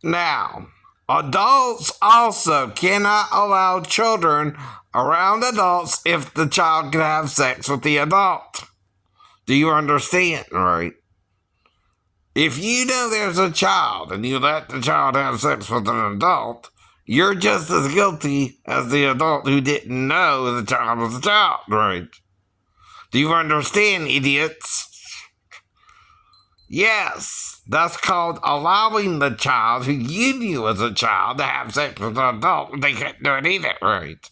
Now, adults also cannot allow children around adults if the child can have sex with the adult. Do you understand, right? If you know there's a child and you let the child have sex with an adult, you're just as guilty as the adult who didn't know the child was a child, right? Do you understand, idiots? Yes, that's called allowing the child who you knew as a child to have sex with an adult. They couldn't do it either, right?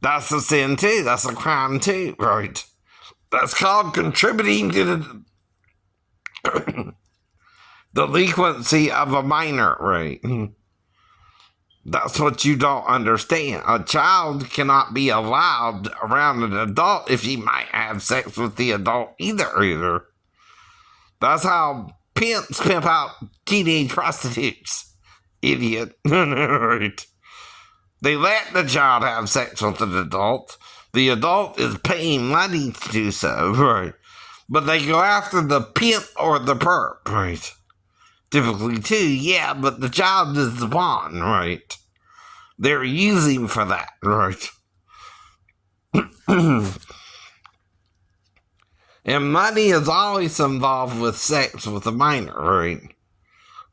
That's a sin too. That's a crime too, right? That's called contributing to the delinquency of a minor, right? That's what you don't understand. A child cannot be allowed around an adult if he might have sex with the adult either. That's how pimps pimp out teenage prostitutes. Idiot. Right. They let the child have sex with an adult. The adult is paying money to do so, right? But they go after the pimp or the perp, right? Typically, too, yeah, but the child is the pawn, right? They're using for that, right? And money is always involved with sex with a minor, right?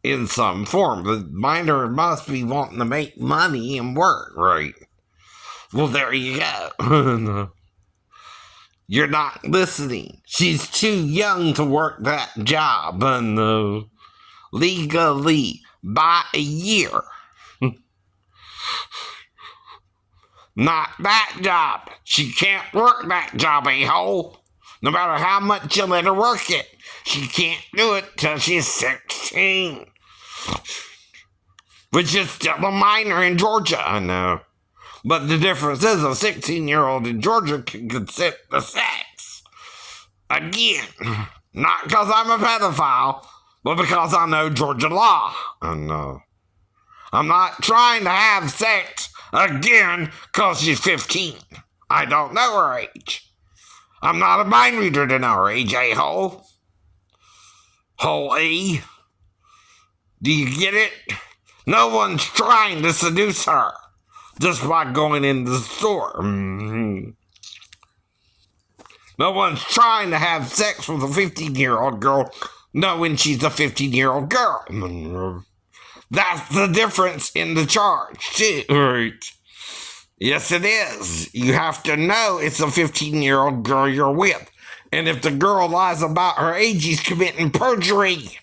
In some form. The minor must be wanting to make money and work, right? Well, there you go. You're not listening. She's too young to work that job, legally by a year. Not that job. She can't work that job, a-hole. No matter how much you let her work it, she can't do it till she's 16. Which is still a minor in Georgia, I know. But the difference is a 16-year-old in Georgia can consent to sex. Again, not because I'm a pedophile, but because I know Georgia law. I know. I'm not trying to have sex again because she's 15. I don't know her age. I'm not a mind reader to know her age, a-hole. Hole A. Do you get it? No one's trying to seduce her just by going into the store. Mm-hmm. No one's trying to have sex with a 15-year-old girl knowing she's a 15-year-old girl. Mm-hmm. That's the difference in the charge, too. Right. Yes, it is. You have to know it's a 15-year-old girl you're with. And if the girl lies about her age, she's committing perjury.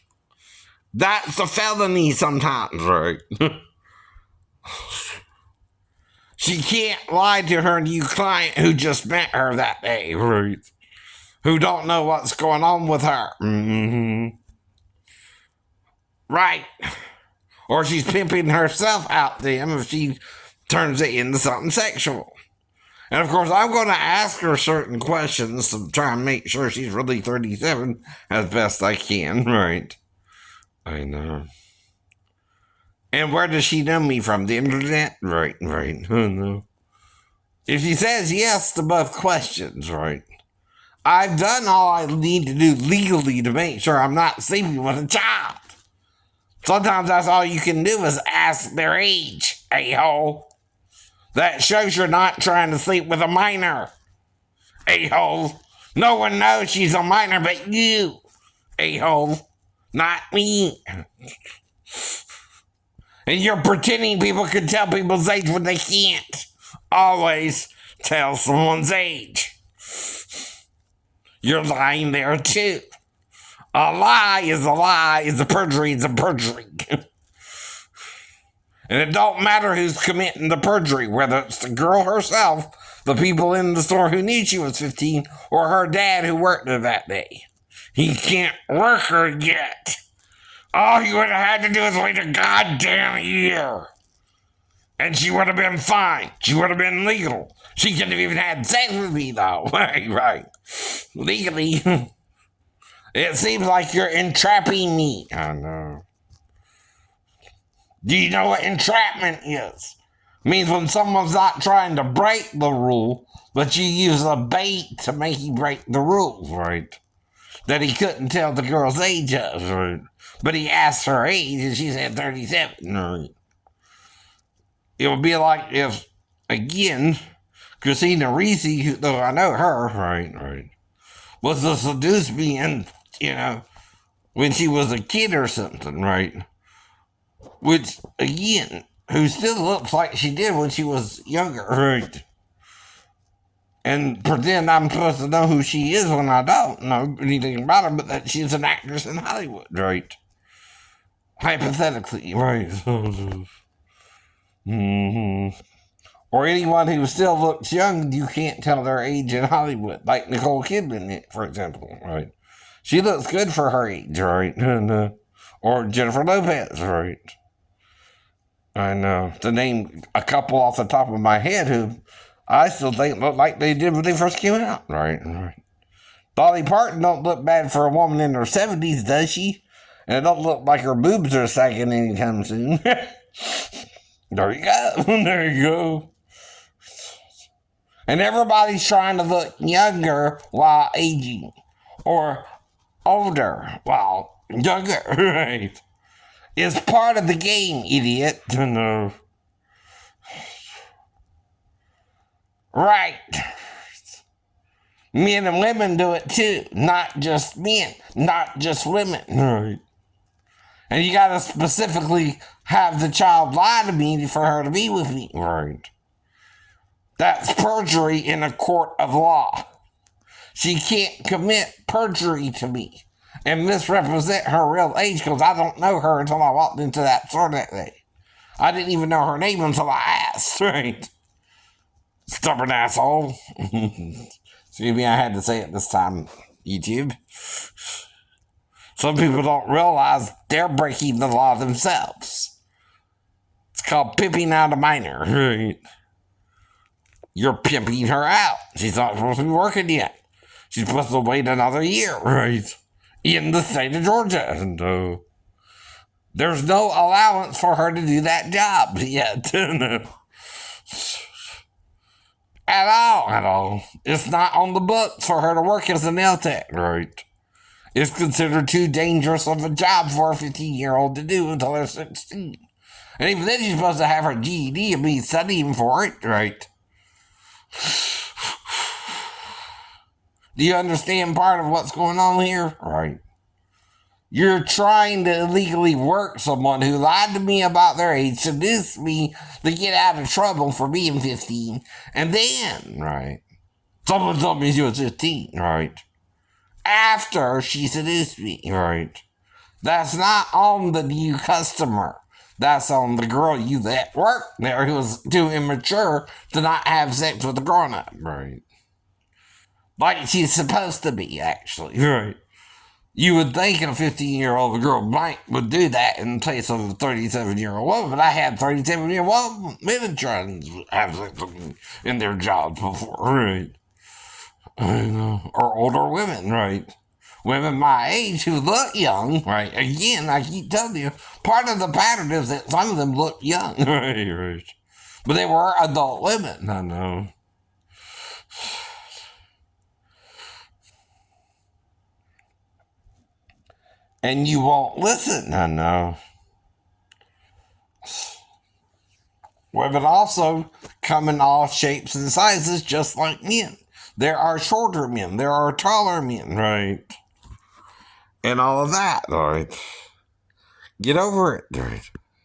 That's a felony sometimes, right? She can't lie to her new client who just met her that day, right? Who don't know what's going on with her. Mm-hmm. Right. Or she's pimping herself out to him if she turns it into something sexual. And of course, I'm going to ask her certain questions to try and make sure she's really 37 as best I can, right? I know. And where does she know me from? The internet? Right. Oh, no. If she says yes to both questions, right? I've done all I need to do legally to make sure I'm not sleeping with a child. Sometimes that's all you can do is ask their age, a-hole. That shows you're not trying to sleep with a minor, a-hole. No one knows she's a minor but you, a-hole. Not me. And you're pretending people can tell people's age when they can't. Always tell someone's age. You're lying there too. A lie is a lie, is a perjury is a perjury. And it don't matter who's committing the perjury, whether it's the girl herself, the people in the store who knew she was 15, or her dad who worked there that day. He can't work her yet. All he would have had to do is wait a goddamn year. And she would have been fine. She would have been legal. She couldn't have even had sex with me, though. Right. Legally. It seems like you're entrapping me. I know. Do you know what entrapment is? It means when someone's not trying to break the rule, but you use a bait to make you break the rules, right? that he couldn't tell the girl's age of, right? But he asked her age and she said 37, right? It would be like if, again, Christina Ricci, though I know her, right, was to seduce me and, when she was a kid or something, right? Which, again, who still looks like she did when she was younger, right? And pretend I'm supposed to know who she is when I don't know anything about her, but that she's an actress in Hollywood, right? Hypothetically, right? Mm-hmm. Or anyone who still looks young, you can't tell their age in Hollywood, like Nicole Kidman, for example, right? She looks good for her age, right? Or Jennifer Lopez, right? I know. To name a couple off the top of my head who I still think look like they did when they first came out, right. Dolly Parton don't look bad for a woman in her 70s, does she? And it don't look like her boobs are sagging anytime soon. There you go. There you go. And everybody's trying to look younger while aging. Or older while younger, right? It's part of the game, idiot. No. Right. Men and women do it too. Not just men. Not just women. Right. And you gotta specifically have the child lie to me for her to be with me. Right. That's perjury in a court of law. She can't commit perjury to me and misrepresent her real age because I don't know her until I walked into that store that day. I didn't even know her name until I asked, right? Stubborn asshole. Excuse me, I had to say it this time, YouTube. Some people don't realize they're breaking the law themselves. It's called pimping out a minor, right? You're pimping her out. She's not supposed to be working yet. She's supposed to wait another year, right? In the state of Georgia. And there's no allowance for her to do that job yet. At all. It's not on the books for her to work as a nail tech, right? It's considered too dangerous of a job for a 15-year-old to do until they're 16. And even then, she's supposed to have her GED and be studying for it, right? Do you understand part of what's going on here? Right. You're trying to illegally work someone who lied to me about their age, seduced me to get out of trouble for being 15, and then, right, someone told me she was 15, right, after she seduced me, right. That's not on the new customer. That's on the girl you let work there who was too immature to not have sex with a grown-up, right. Like she's supposed to be, actually. Right. You would think a 15-year-old girl would do that in place of a 37-year-old woman, but I had 37-year-old women trying to have sex with me in their jobs before, right? Or older women, right? Women my age who look young, right? Again, I keep telling you, part of the pattern is that some of them look young, right. But they were adult women, I know. And you won't listen, I know. Women also come in all shapes and sizes just like men. There are shorter men, there are taller men, right? And all of that, right? Get over it, right?